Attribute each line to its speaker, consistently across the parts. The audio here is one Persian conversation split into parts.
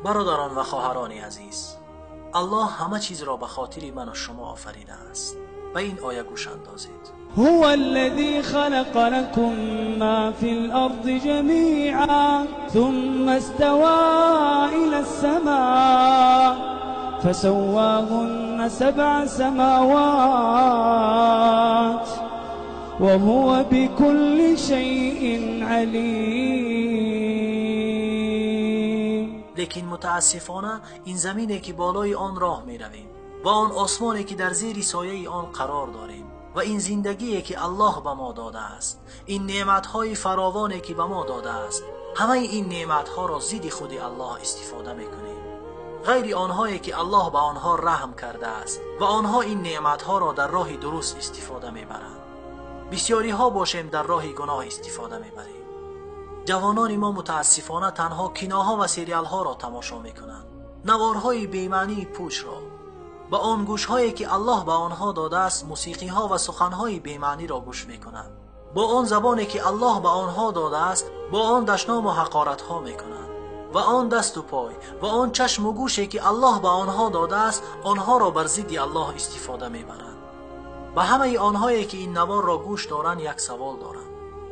Speaker 1: برادران و خواهران عزیز، الله همه چیز را به خاطر من و شما آفریده است. به این آیه گوش اندازید.
Speaker 2: هو الذي خلق لكم ما في الأرض جميعا ثم استوى إلى السماء فسواهن 7 سماوات وهو بكل شيء عليم.
Speaker 1: لیکن متاسفانه این زمینی که بالای آن راه می رویم و آن آسمانی که در زیر سایه آن قرار داریم و این زندگی که الله به ما داده است، این نعمت‌های فراوانی که به ما داده است، همه این نعمت‌ها را ضد خود الله استفاده می‌کنیم. غیر آنهایی که الله به آنها رحم کرده است و آنها این نعمت‌ها را در راه درست استفاده می‌برند. بسیاری ها باشیم در راه گناه استفاده می‌بریم. جوانان ما متاسفانه تنها کیناها و سریال ها را تماشا می‌کنند. نوارهای بی‌معنی پوچ را با آن گوش‌هایی که الله به آنها داده است موسیقی ها و سخن‌های بی‌معنی را گوش می‌کنند. با آن زبانی که الله به آنها داده است با آن دشنام و حقارت‌ها می‌کنند و آن دست و پای و آن چشم و گوشی که الله به آنها داده است آنها را بر ضد الله استفاده می‌برند. به همه آنهایی که این نوار را گوش دارند یک سوال دارم.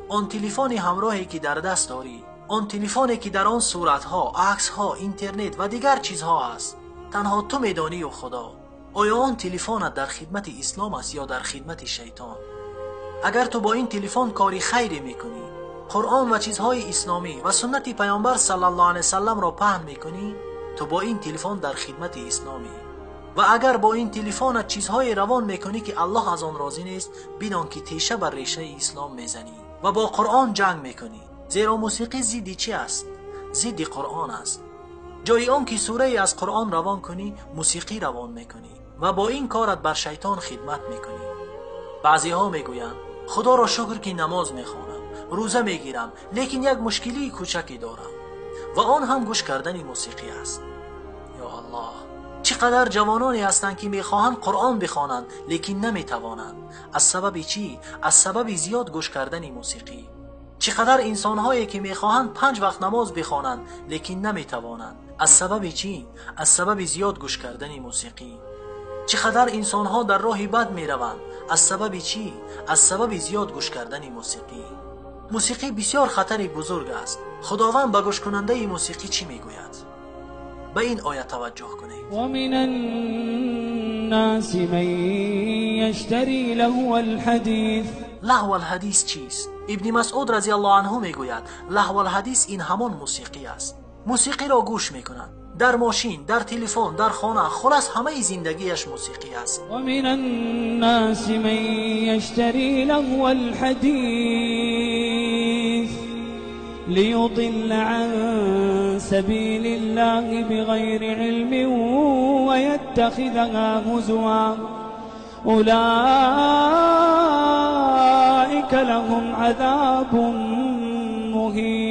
Speaker 1: آن تلفن همراهی که در دست داری، آن تلفنی که در آن صورت‌ها، عکس‌ها، اینترنت و دیگر چیزها است، تنها تو می‌دانی و خدا. آیا آن تلفن در خدمت اسلام است یا در خدمت شیطان؟ اگر تو با این تلفن کاری خیری میکنی، قرآن و چیزهای اسلامی و سنت پیامبر صلی الله علیه وسلم را پهن میکنی، تو با این تلفن در خدمت اسلامی. و اگر با این تلفن چیزهای روان میکنی که الله از آن راضی نیست، بدان که تیشه بر ریشه اسلام میزنی و با قرآن جنگ میکنی. زیرا موسیقی ضد چی است؟ ضد قرآن است. جای آن که سوره از قرآن روان کنی، موسیقی روان میکنی و با این کارت بر شیطان خدمت میکنی. بعضی ها میگویند خدا را شکر که نماز میخوانم، روزه میگیرم، لیکن یک مشکلی کوچکی دارم و آن هم گوش کردن موسیقی است. یا الله، چقدر جوانانی هستند که میخواهند قرآن بخوانند لیکن نمیتوانند. از سبب چی؟ از سبب زیاد گوش کردن موسیقی. چقدر انسان‌هایی که میخواهند 5 وقت نماز بخوانند لیکن نمیتوانند. از سبب چی؟ از سبب زیاد گوش کردن موسیقی. چقدر انسان‌ها در راه بد میروند. از سبب چی؟ از سبب زیاد گوش کردن موسیقی. موسیقی بسیار خطر بزرگ است. خداوند به گوش کننده موسیقی چی میگوید؟ به این آیه توجه کنید.
Speaker 2: و من الناس من یشتری لهو الحدیث.
Speaker 1: لهو الحدیث چیست؟ ابن مسعود رضی الله عنه میگوید لهو الحدیث این همان موسیقی است. موسیقی را گوش میکنند در ماشین، در تلفن، در خانه، خلاص همه زندگیش موسیقی است.
Speaker 2: و من الناس من یشتری لهو الحدیث لیضل عن سبیل الله بغیر علم و یتخذها هزوا اولئک لهم عذاب مهین.